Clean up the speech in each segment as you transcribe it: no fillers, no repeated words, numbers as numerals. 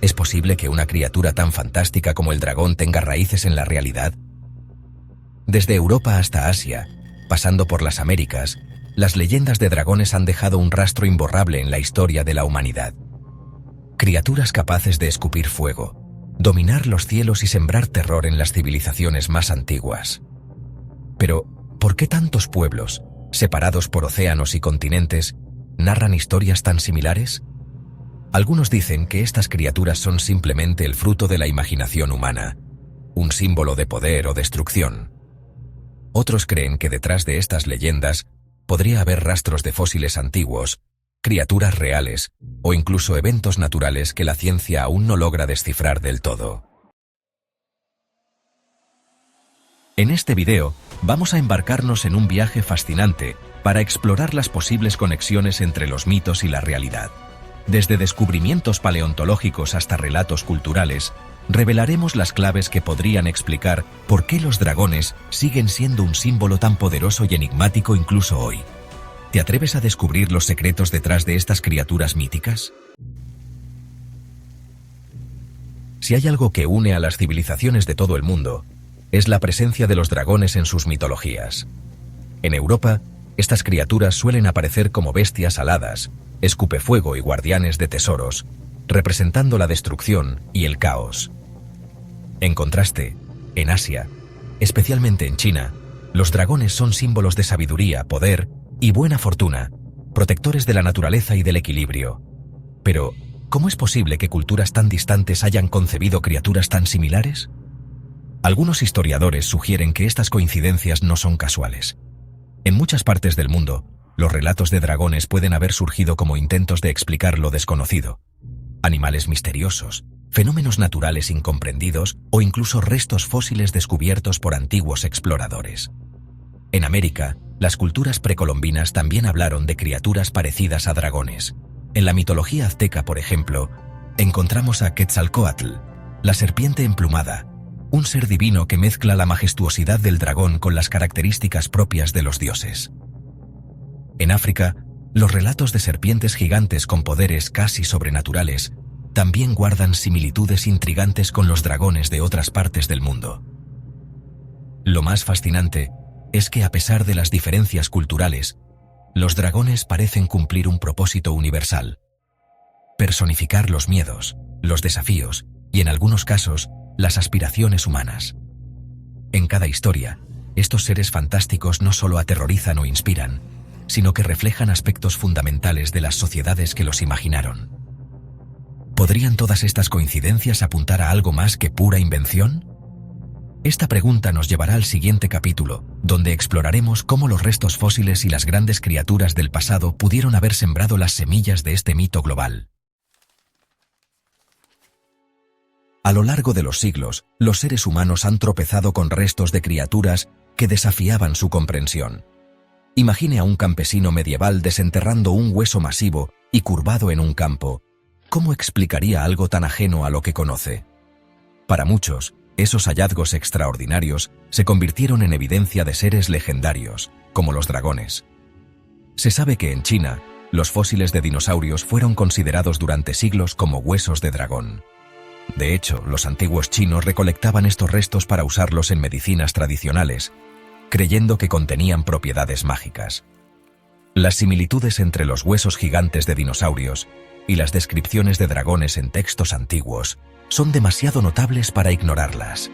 ¿Es posible que una criatura tan fantástica como el dragón tenga raíces en la realidad? Desde Europa hasta Asia, pasando por las Américas, las leyendas de dragones han dejado un rastro imborrable en la historia de la humanidad. Criaturas capaces de escupir fuego, dominar los cielos y sembrar terror en las civilizaciones más antiguas. Pero, ¿por qué tantos pueblos, separados por océanos y continentes, narran historias tan similares? Algunos dicen que estas criaturas son simplemente el fruto de la imaginación humana, un símbolo de poder o destrucción. Otros creen que detrás de estas leyendas podría haber rastros de fósiles antiguos, criaturas reales o incluso eventos naturales que la ciencia aún no logra descifrar del todo. En este video vamos a embarcarnos en un viaje fascinante para explorar las posibles conexiones entre los mitos y la realidad. Desde descubrimientos paleontológicos hasta relatos culturales, revelaremos las claves que podrían explicar por qué los dragones siguen siendo un símbolo tan poderoso y enigmático incluso hoy. ¿Te atreves a descubrir los secretos detrás de estas criaturas míticas? Si hay algo que une a las civilizaciones de todo el mundo, es la presencia de los dragones en sus mitologías. En Europa, estas criaturas suelen aparecer como bestias aladas, escupefuego y guardianes de tesoros, representando la destrucción y el caos. En contraste, en Asia, especialmente en China, los dragones son símbolos de sabiduría, poder y buena fortuna, protectores de la naturaleza y del equilibrio. Pero, ¿cómo es posible que culturas tan distantes hayan concebido criaturas tan similares? Algunos historiadores sugieren que estas coincidencias no son casuales. En muchas partes del mundo, los relatos de dragones pueden haber surgido como intentos de explicar lo desconocido. Animales misteriosos, fenómenos naturales incomprendidos o incluso restos fósiles descubiertos por antiguos exploradores. En América, las culturas precolombinas también hablaron de criaturas parecidas a dragones. En la mitología azteca, por ejemplo, encontramos a Quetzalcóatl, la serpiente emplumada, un ser divino que mezcla la majestuosidad del dragón con las características propias de los dioses. En África, los relatos de serpientes gigantes con poderes casi sobrenaturales también guardan similitudes intrigantes con los dragones de otras partes del mundo. Lo más fascinante es que a pesar de las diferencias culturales, los dragones parecen cumplir un propósito universal: personificar los miedos, los desafíos y, en algunos casos, las aspiraciones humanas. En cada historia, estos seres fantásticos no solo aterrorizan o inspiran, sino que reflejan aspectos fundamentales de las sociedades que los imaginaron. ¿Podrían todas estas coincidencias apuntar a algo más que pura invención? Esta pregunta nos llevará al siguiente capítulo, donde exploraremos cómo los restos fósiles y las grandes criaturas del pasado pudieron haber sembrado las semillas de este mito global. A lo largo de los siglos, los seres humanos han tropezado con restos de criaturas que desafiaban su comprensión. Imagine a un campesino medieval desenterrando un hueso masivo y curvado en un campo. ¿Cómo explicaría algo tan ajeno a lo que conoce? Para muchos, esos hallazgos extraordinarios se convirtieron en evidencia de seres legendarios, como los dragones. Se sabe que en China, los fósiles de dinosaurios fueron considerados durante siglos como huesos de dragón. De hecho, los antiguos chinos recolectaban estos restos para usarlos en medicinas tradicionales, creyendo que contenían propiedades mágicas. Las similitudes entre los huesos gigantes de dinosaurios y las descripciones de dragones en textos antiguos son demasiado notables para ignorarlas.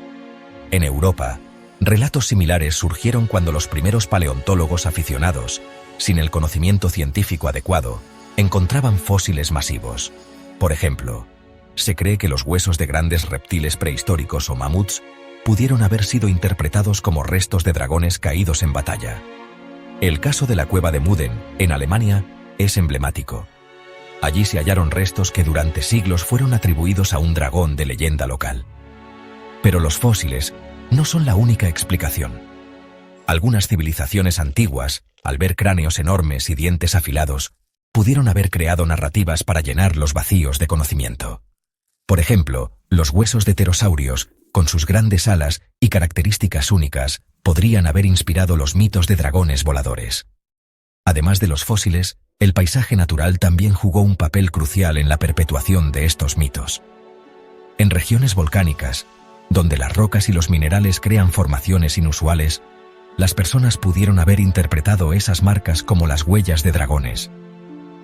En Europa, relatos similares surgieron cuando los primeros paleontólogos aficionados, sin el conocimiento científico adecuado, encontraban fósiles masivos. Por ejemplo, se cree que los huesos de grandes reptiles prehistóricos o mamuts pudieron haber sido interpretados como restos de dragones caídos en batalla. El caso de la cueva de Muden, en Alemania, es emblemático. Allí se hallaron restos que durante siglos fueron atribuidos a un dragón de leyenda local. Pero los fósiles no son la única explicación. Algunas civilizaciones antiguas, al ver cráneos enormes y dientes afilados, pudieron haber creado narrativas para llenar los vacíos de conocimiento. Por ejemplo, los huesos de pterosaurios, con sus grandes alas y características únicas, podrían haber inspirado los mitos de dragones voladores. Además de los fósiles, el paisaje natural también jugó un papel crucial en la perpetuación de estos mitos. En regiones volcánicas, donde las rocas y los minerales crean formaciones inusuales, las personas pudieron haber interpretado esas marcas como las huellas de dragones.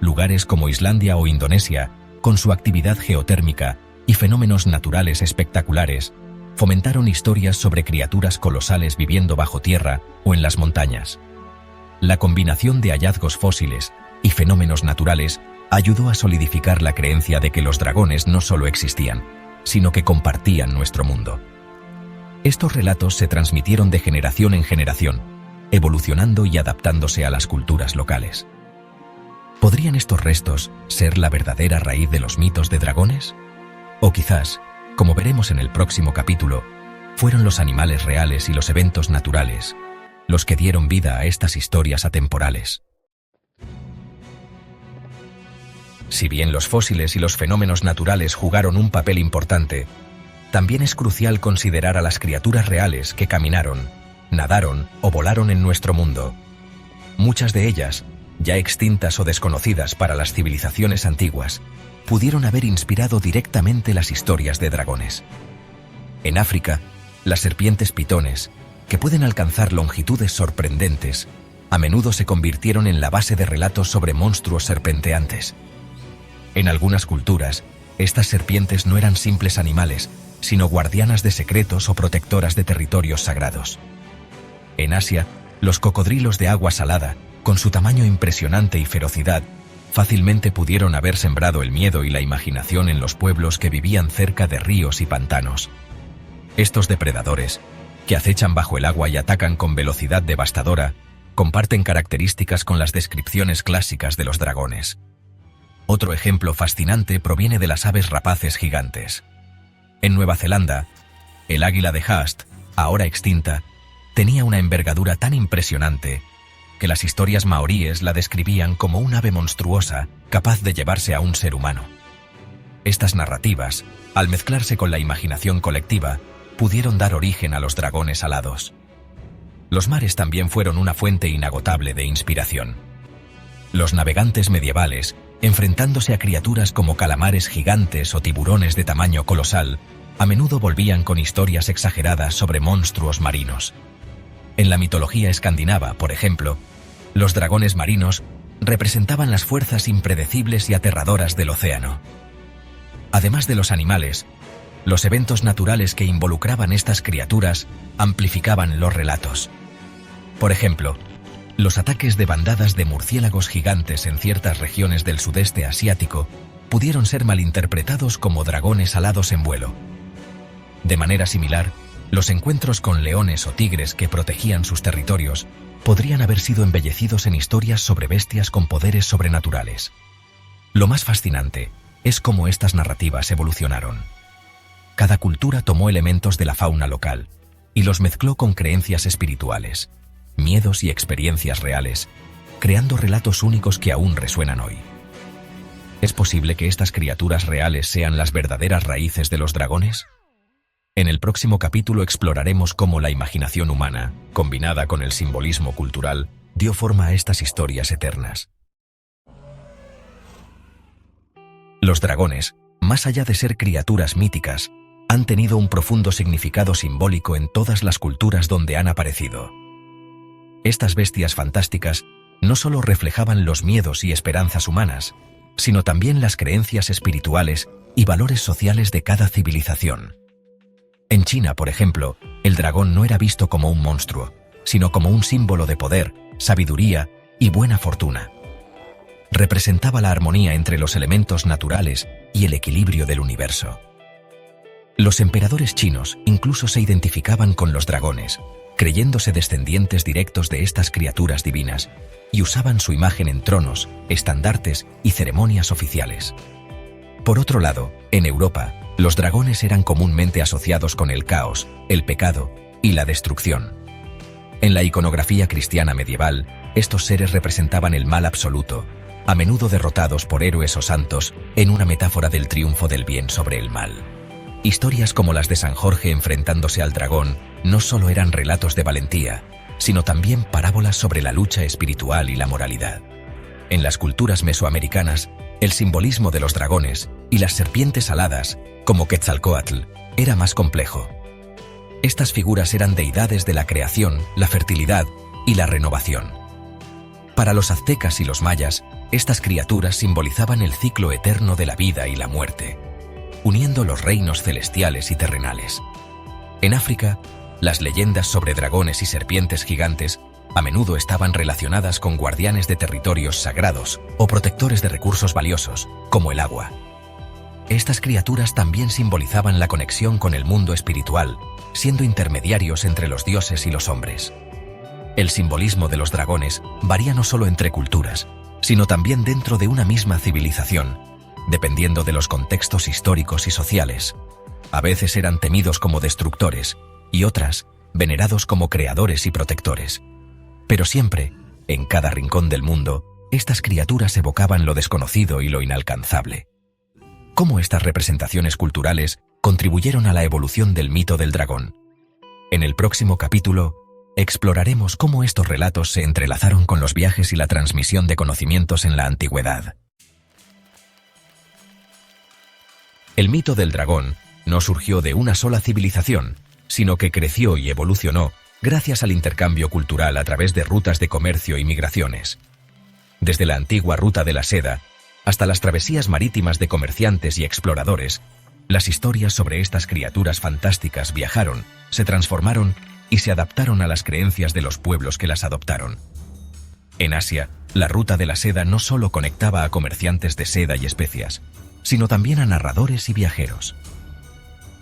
Lugares como Islandia o Indonesia, con su actividad geotérmica y fenómenos naturales espectaculares, fomentaron historias sobre criaturas colosales viviendo bajo tierra o en las montañas. La combinación de hallazgos fósiles y fenómenos naturales ayudó a solidificar la creencia de que los dragones no solo existían, sino que compartían nuestro mundo. Estos relatos se transmitieron de generación en generación, evolucionando y adaptándose a las culturas locales. ¿Podrían estos restos ser la verdadera raíz de los mitos de dragones? O quizás, como veremos en el próximo capítulo, fueron los animales reales y los eventos naturales los que dieron vida a estas historias atemporales. Si bien los fósiles y los fenómenos naturales jugaron un papel importante, también es crucial considerar a las criaturas reales que caminaron, nadaron o volaron en nuestro mundo. Muchas de ellas, ya extintas o desconocidas para las civilizaciones antiguas, pudieron haber inspirado directamente las historias de dragones. En África, las serpientes pitones, que pueden alcanzar longitudes sorprendentes, a menudo se convirtieron en la base de relatos sobre monstruos serpenteantes. En algunas culturas, estas serpientes no eran simples animales, sino guardianas de secretos o protectoras de territorios sagrados. En Asia, los cocodrilos de agua salada, con su tamaño impresionante y ferocidad, fácilmente pudieron haber sembrado el miedo y la imaginación en los pueblos que vivían cerca de ríos y pantanos. Estos depredadores, que acechan bajo el agua y atacan con velocidad devastadora, comparten características con las descripciones clásicas de los dragones. Otro ejemplo fascinante proviene de las aves rapaces gigantes. En Nueva Zelanda, el águila de Haast, ahora extinta, tenía una envergadura tan impresionante que las historias maoríes la describían como un ave monstruosa capaz de llevarse a un ser humano. Estas narrativas, al mezclarse con la imaginación colectiva, pudieron dar origen a los dragones alados. Los mares también fueron una fuente inagotable de inspiración. Los navegantes medievales, enfrentándose a criaturas como calamares gigantes o tiburones de tamaño colosal, a menudo volvían con historias exageradas sobre monstruos marinos. En la mitología escandinava, por ejemplo, los dragones marinos representaban las fuerzas impredecibles y aterradoras del océano. Además de los animales, los eventos naturales que involucraban estas criaturas amplificaban los relatos. Por ejemplo, los ataques de bandadas de murciélagos gigantes en ciertas regiones del sudeste asiático pudieron ser malinterpretados como dragones alados en vuelo. De manera similar, los encuentros con leones o tigres que protegían sus territorios podrían haber sido embellecidos en historias sobre bestias con poderes sobrenaturales. Lo más fascinante es cómo estas narrativas evolucionaron. Cada cultura tomó elementos de la fauna local y los mezcló con creencias espirituales, miedos y experiencias reales, creando relatos únicos que aún resuenan hoy. ¿Es posible que estas criaturas reales sean las verdaderas raíces de los dragones? En el próximo capítulo exploraremos cómo la imaginación humana, combinada con el simbolismo cultural, dio forma a estas historias eternas. Los dragones, más allá de ser criaturas míticas, han tenido un profundo significado simbólico en todas las culturas donde han aparecido. Estas bestias fantásticas no solo reflejaban los miedos y esperanzas humanas, sino también las creencias espirituales y valores sociales de cada civilización. En China, por ejemplo, el dragón no era visto como un monstruo, sino como un símbolo de poder, sabiduría y buena fortuna. Representaba la armonía entre los elementos naturales y el equilibrio del universo. Los emperadores chinos incluso se identificaban con los dragones, creyéndose descendientes directos de estas criaturas divinas, y usaban su imagen en tronos, estandartes y ceremonias oficiales. Por otro lado, en Europa, los dragones eran comúnmente asociados con el caos, el pecado y la destrucción. En la iconografía cristiana medieval, estos seres representaban el mal absoluto, a menudo derrotados por héroes o santos en una metáfora del triunfo del bien sobre el mal. Historias como las de San Jorge enfrentándose al dragón no solo eran relatos de valentía, sino también parábolas sobre la lucha espiritual y la moralidad. En las culturas mesoamericanas, el simbolismo de los dragones y las serpientes aladas como Quetzalcóatl, era más complejo. Estas figuras eran deidades de la creación, la fertilidad y la renovación. Para los aztecas y los mayas, estas criaturas simbolizaban el ciclo eterno de la vida y la muerte, uniendo los reinos celestiales y terrenales. En África, las leyendas sobre dragones y serpientes gigantes a menudo estaban relacionadas con guardianes de territorios sagrados o protectores de recursos valiosos, como el agua. Estas criaturas también simbolizaban la conexión con el mundo espiritual, siendo intermediarios entre los dioses y los hombres. El simbolismo de los dragones varía no solo entre culturas, sino también dentro de una misma civilización, dependiendo de los contextos históricos y sociales. A veces eran temidos como destructores y otras venerados como creadores y protectores. Pero siempre, en cada rincón del mundo, estas criaturas evocaban lo desconocido y lo inalcanzable. ¿Cómo estas representaciones culturales contribuyeron a la evolución del mito del dragón? En el próximo capítulo, exploraremos cómo estos relatos se entrelazaron con los viajes y la transmisión de conocimientos en la antigüedad. El mito del dragón no surgió de una sola civilización, sino que creció y evolucionó gracias al intercambio cultural a través de rutas de comercio y migraciones. Desde la antigua ruta de la seda hasta las travesías marítimas de comerciantes y exploradores, las historias sobre estas criaturas fantásticas viajaron, se transformaron y se adaptaron a las creencias de los pueblos que las adoptaron. En Asia, la ruta de la seda no solo conectaba a comerciantes de seda y especias, sino también a narradores y viajeros.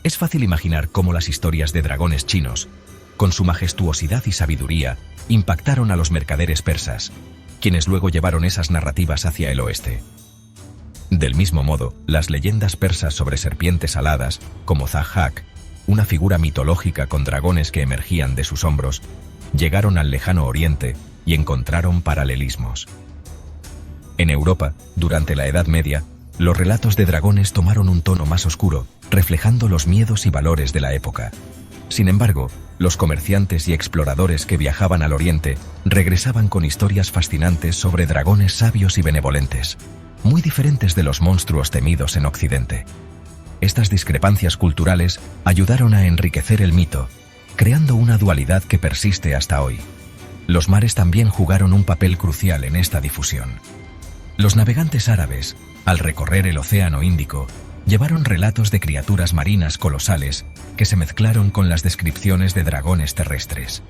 Es fácil imaginar cómo las historias de dragones chinos, con su majestuosidad y sabiduría, impactaron a los mercaderes persas, quienes luego llevaron esas narrativas hacia el oeste. Del mismo modo, las leyendas persas sobre serpientes aladas, como Zag-Hak, una figura mitológica con dragones que emergían de sus hombros, llegaron al lejano oriente y encontraron paralelismos. En Europa, durante la Edad Media, los relatos de dragones tomaron un tono más oscuro, reflejando los miedos y valores de la época. Sin embargo, los comerciantes y exploradores que viajaban al oriente regresaban con historias fascinantes sobre dragones sabios y benevolentes, muy diferentes de los monstruos temidos en Occidente. Estas discrepancias culturales ayudaron a enriquecer el mito, creando una dualidad que persiste hasta hoy. Los mares también jugaron un papel crucial en esta difusión. Los navegantes árabes, al recorrer el Océano Índico, llevaron relatos de criaturas marinas colosales que se mezclaron con las descripciones de dragones terrestres.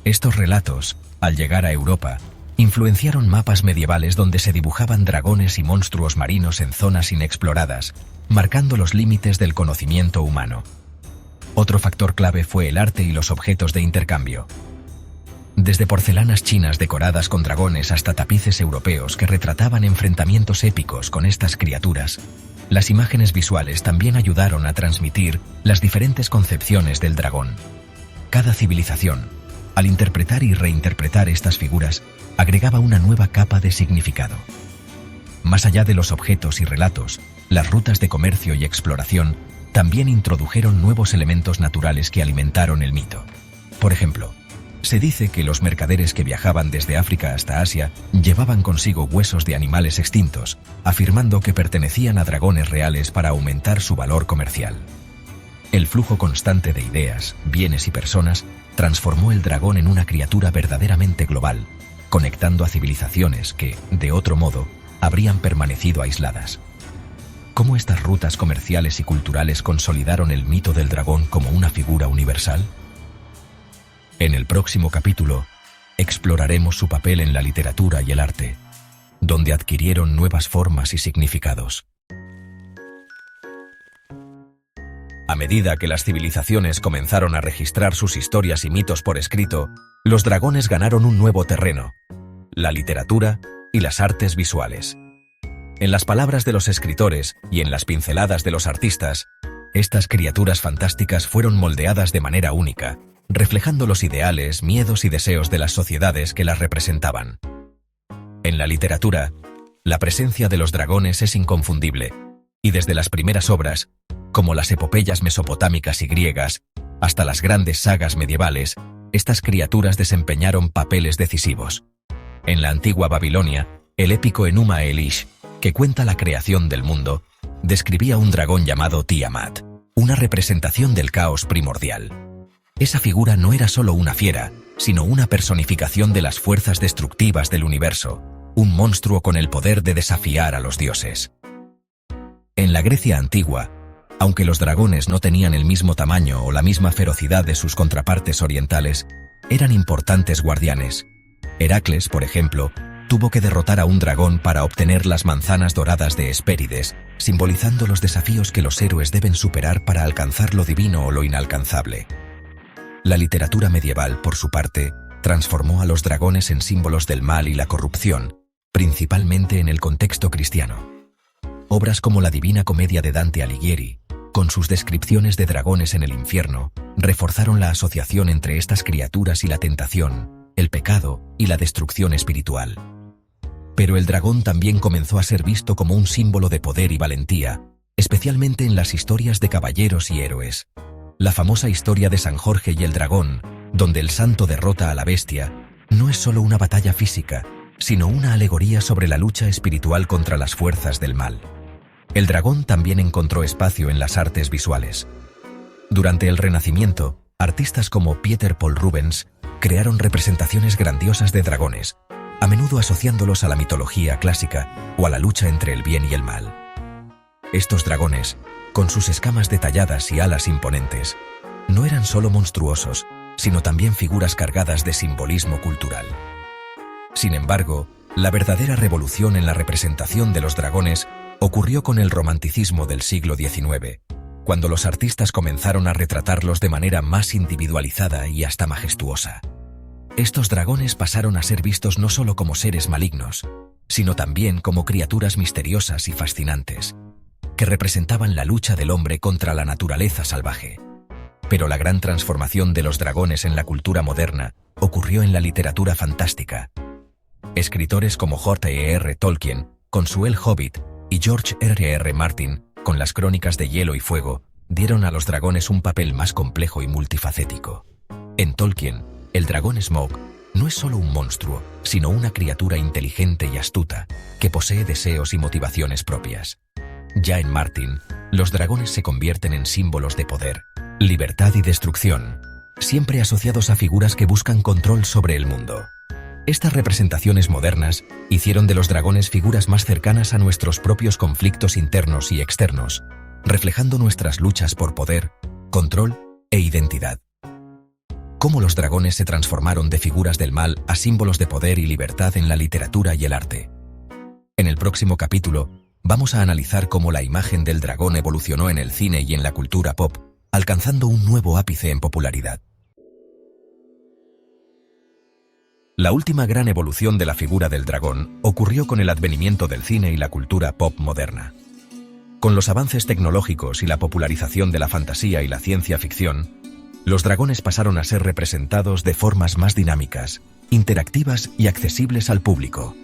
Estos relatos, al llegar a Europa, influenciaron mapas medievales donde se dibujaban dragones y monstruos marinos en zonas inexploradas, marcando los límites del conocimiento humano. Otro factor clave fue el arte y los objetos de intercambio. Desde porcelanas chinas decoradas con dragones hasta tapices europeos que retrataban enfrentamientos épicos con estas criaturas, las imágenes visuales también ayudaron a transmitir las diferentes concepciones del dragón. Cada civilización, al interpretar y reinterpretar estas figuras, agregaba una nueva capa de significado. Más allá de los objetos y relatos, las rutas de comercio y exploración también introdujeron nuevos elementos naturales que alimentaron el mito. Por ejemplo, se dice que los mercaderes que viajaban desde África hasta Asia llevaban consigo huesos de animales extintos, afirmando que pertenecían a dragones reales para aumentar su valor comercial. El flujo constante de ideas, bienes y personas transformó el dragón en una criatura verdaderamente global, conectando a civilizaciones que, de otro modo, habrían permanecido aisladas. ¿Cómo estas rutas comerciales y culturales consolidaron el mito del dragón como una figura universal? En el próximo capítulo, exploraremos su papel en la literatura y el arte, donde adquirieron nuevas formas y significados. A medida que las civilizaciones comenzaron a registrar sus historias y mitos por escrito, los dragones ganaron un nuevo terreno: la literatura y las artes visuales. En las palabras de los escritores y en las pinceladas de los artistas, estas criaturas fantásticas fueron moldeadas de manera única, reflejando los ideales, miedos y deseos de las sociedades que las representaban. En la literatura, la presencia de los dragones es inconfundible, y desde las primeras obras, como las epopeyas mesopotámicas y griegas, hasta las grandes sagas medievales, estas criaturas desempeñaron papeles decisivos. En la antigua Babilonia, el épico Enuma Elish, que cuenta la creación del mundo, describía un dragón llamado Tiamat, una representación del caos primordial. Esa figura no era solo una fiera, sino una personificación de las fuerzas destructivas del universo, un monstruo con el poder de desafiar a los dioses. En la Grecia antigua, aunque los dragones no tenían el mismo tamaño o la misma ferocidad de sus contrapartes orientales, eran importantes guardianes. Heracles, por ejemplo, tuvo que derrotar a un dragón para obtener las manzanas doradas de Hespérides, simbolizando los desafíos que los héroes deben superar para alcanzar lo divino o lo inalcanzable. La literatura medieval, por su parte, transformó a los dragones en símbolos del mal y la corrupción, principalmente en el contexto cristiano. Obras como la Divina Comedia de Dante Alighieri, con sus descripciones de dragones en el infierno, reforzaron la asociación entre estas criaturas y la tentación, el pecado y la destrucción espiritual. Pero el dragón también comenzó a ser visto como un símbolo de poder y valentía, especialmente en las historias de caballeros y héroes. La famosa historia de San Jorge y el dragón, donde el santo derrota a la bestia, no es solo una batalla física, sino una alegoría sobre la lucha espiritual contra las fuerzas del mal. El dragón también encontró espacio en las artes visuales. Durante el Renacimiento, artistas como Pieter Paul Rubens crearon representaciones grandiosas de dragones, a menudo asociándolos a la mitología clásica o a la lucha entre el bien y el mal. Estos dragones, con sus escamas detalladas y alas imponentes, no eran solo monstruosos, sino también figuras cargadas de simbolismo cultural. Sin embargo, la verdadera revolución en la representación de los dragones ocurrió con el romanticismo del siglo XIX, cuando los artistas comenzaron a retratarlos de manera más individualizada y hasta majestuosa. Estos dragones pasaron a ser vistos no solo como seres malignos, sino también como criaturas misteriosas y fascinantes, que representaban la lucha del hombre contra la naturaleza salvaje. Pero la gran transformación de los dragones en la cultura moderna ocurrió en la literatura fantástica. Escritores como J.R.R. Tolkien, con su El Hobbit, y George R.R. Martin, con las Crónicas de Hielo y Fuego, dieron a los dragones un papel más complejo y multifacético. En Tolkien, el dragón Smaug no es solo un monstruo, sino una criatura inteligente y astuta, que posee deseos y motivaciones propias. Ya en Martin, los dragones se convierten en símbolos de poder, libertad y destrucción, siempre asociados a figuras que buscan control sobre el mundo. Estas representaciones modernas hicieron de los dragones figuras más cercanas a nuestros propios conflictos internos y externos, reflejando nuestras luchas por poder, control e identidad. Cómo los dragones se transformaron de figuras del mal a símbolos de poder y libertad en la literatura y el arte. En el próximo capítulo, vamos a analizar cómo la imagen del dragón evolucionó en el cine y en la cultura pop, alcanzando un nuevo ápice en popularidad. La última gran evolución de la figura del dragón ocurrió con el advenimiento del cine y la cultura pop moderna. Con los avances tecnológicos y la popularización de la fantasía y la ciencia ficción, los dragones pasaron a ser representados de formas más dinámicas, interactivas y accesibles al público.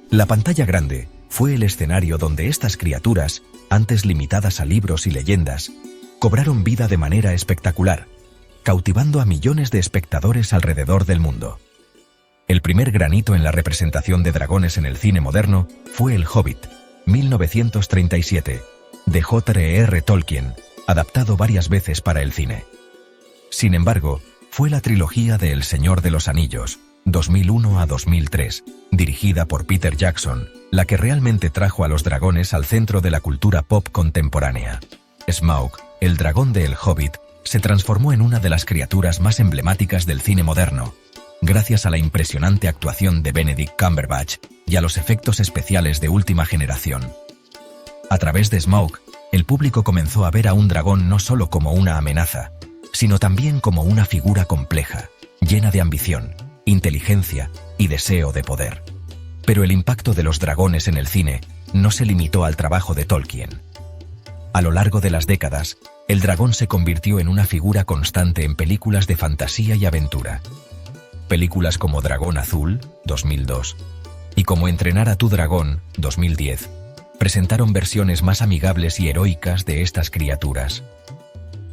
La pantalla grande fue el escenario donde estas criaturas, antes limitadas a libros y leyendas, cobraron vida de manera espectacular, cautivando a millones de espectadores alrededor del mundo. El primer granito en la representación de dragones en el cine moderno fue El Hobbit, 1937, de J.R.R. Tolkien, adaptado varias veces para el cine. Sin embargo, fue la trilogía de El Señor de los Anillos, 2001 a 2003, dirigida por Peter Jackson, la que realmente trajo a los dragones al centro de la cultura pop contemporánea. Smaug, el dragón de El Hobbit, se transformó en una de las criaturas más emblemáticas del cine moderno, gracias a la impresionante actuación de Benedict Cumberbatch y a los efectos especiales de última generación. A través de Smaug, el público comenzó a ver a un dragón no solo como una amenaza, sino también como una figura compleja, llena de ambición, inteligencia y deseo de poder. Pero el impacto de los dragones en el cine no se limitó al trabajo de Tolkien. A lo largo de las décadas, el dragón se convirtió en una figura constante en películas de fantasía y aventura. Películas como Dragón Azul, 2002, y Cómo entrenar a tu dragón, 2010, presentaron versiones más amigables y heroicas de estas criaturas.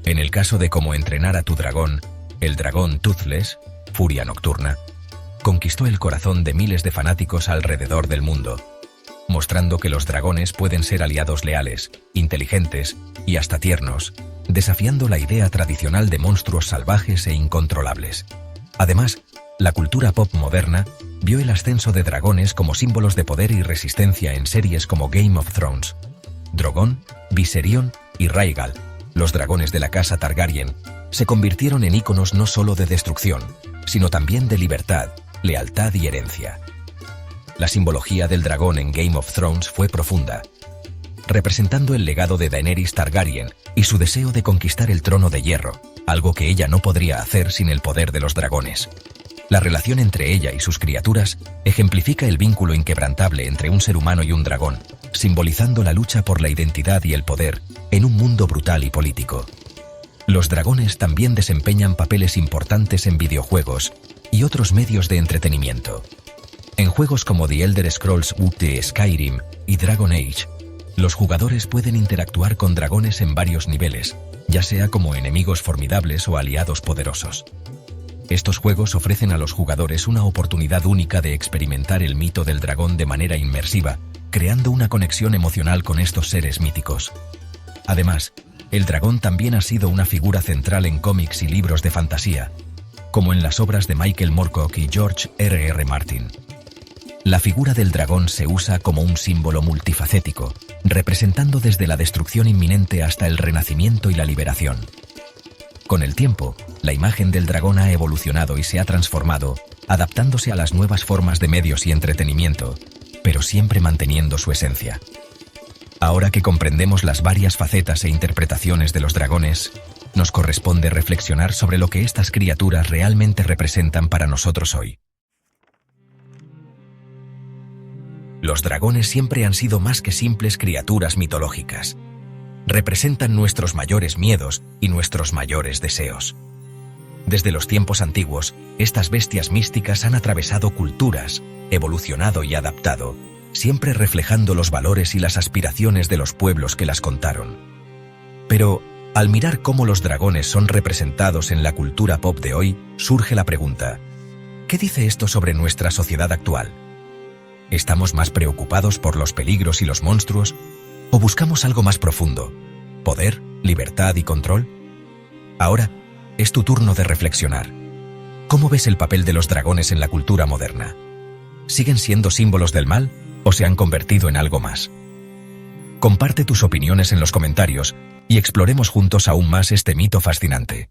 En el caso de Cómo entrenar a tu dragón, el dragón Toothless, Furia Nocturna, conquistó el corazón de miles de fanáticos alrededor del mundo. mostrando que los dragones pueden ser aliados leales, inteligentes y hasta tiernos, desafiando la idea tradicional de monstruos salvajes e incontrolables. Además, la cultura pop moderna vio el ascenso de dragones como símbolos de poder y resistencia en series como Game of Thrones. Drogon, Viserion y Rhaegal, los dragones de la casa Targaryen, se convirtieron en íconos no solo de destrucción, sino también de libertad, lealtad y herencia. La simbología del dragón en Game of Thrones fue profunda, representando el legado de Daenerys Targaryen y su deseo de conquistar el trono de hierro, algo que ella no podría hacer sin el poder de los dragones. La relación entre ella y sus criaturas ejemplifica el vínculo inquebrantable entre un ser humano y un dragón, simbolizando la lucha por la identidad y el poder en un mundo brutal y político. Los dragones también desempeñan papeles importantes en videojuegos y otros medios de entretenimiento. En juegos como The Elder Scrolls V, Skyrim y Dragon Age, los jugadores pueden interactuar con dragones en varios niveles, ya sea como enemigos formidables o aliados poderosos. Estos juegos ofrecen a los jugadores una oportunidad única de experimentar el mito del dragón de manera inmersiva, creando una conexión emocional con estos seres míticos. Además, el dragón también ha sido una figura central en cómics y libros de fantasía, como en las obras de Michael Moorcock y George R.R. Martin. La figura del dragón se usa como un símbolo multifacético, representando desde la destrucción inminente hasta el renacimiento y la liberación. Con el tiempo, la imagen del dragón ha evolucionado y se ha transformado, adaptándose a las nuevas formas de medios y entretenimiento, pero siempre manteniendo su esencia. Ahora que comprendemos las varias facetas e interpretaciones de los dragones, nos corresponde reflexionar sobre lo que estas criaturas realmente representan para nosotros hoy. Los dragones siempre han sido más que simples criaturas mitológicas. Representan nuestros mayores miedos y nuestros mayores deseos. Desde los tiempos antiguos, estas bestias místicas han atravesado culturas, evolucionado y adaptado, siempre reflejando los valores y las aspiraciones de los pueblos que las contaron. Pero, al mirar cómo los dragones son representados en la cultura pop de hoy, surge la pregunta: ¿qué dice esto sobre nuestra sociedad actual? ¿Estamos más preocupados por los peligros y los monstruos? ¿O buscamos algo más profundo? ¿Poder, libertad y control? Ahora, es tu turno de reflexionar. ¿Cómo ves el papel de los dragones en la cultura moderna? ¿Siguen siendo símbolos del mal o se han convertido en algo más? Comparte tus opiniones en los comentarios y exploremos juntos aún más este mito fascinante.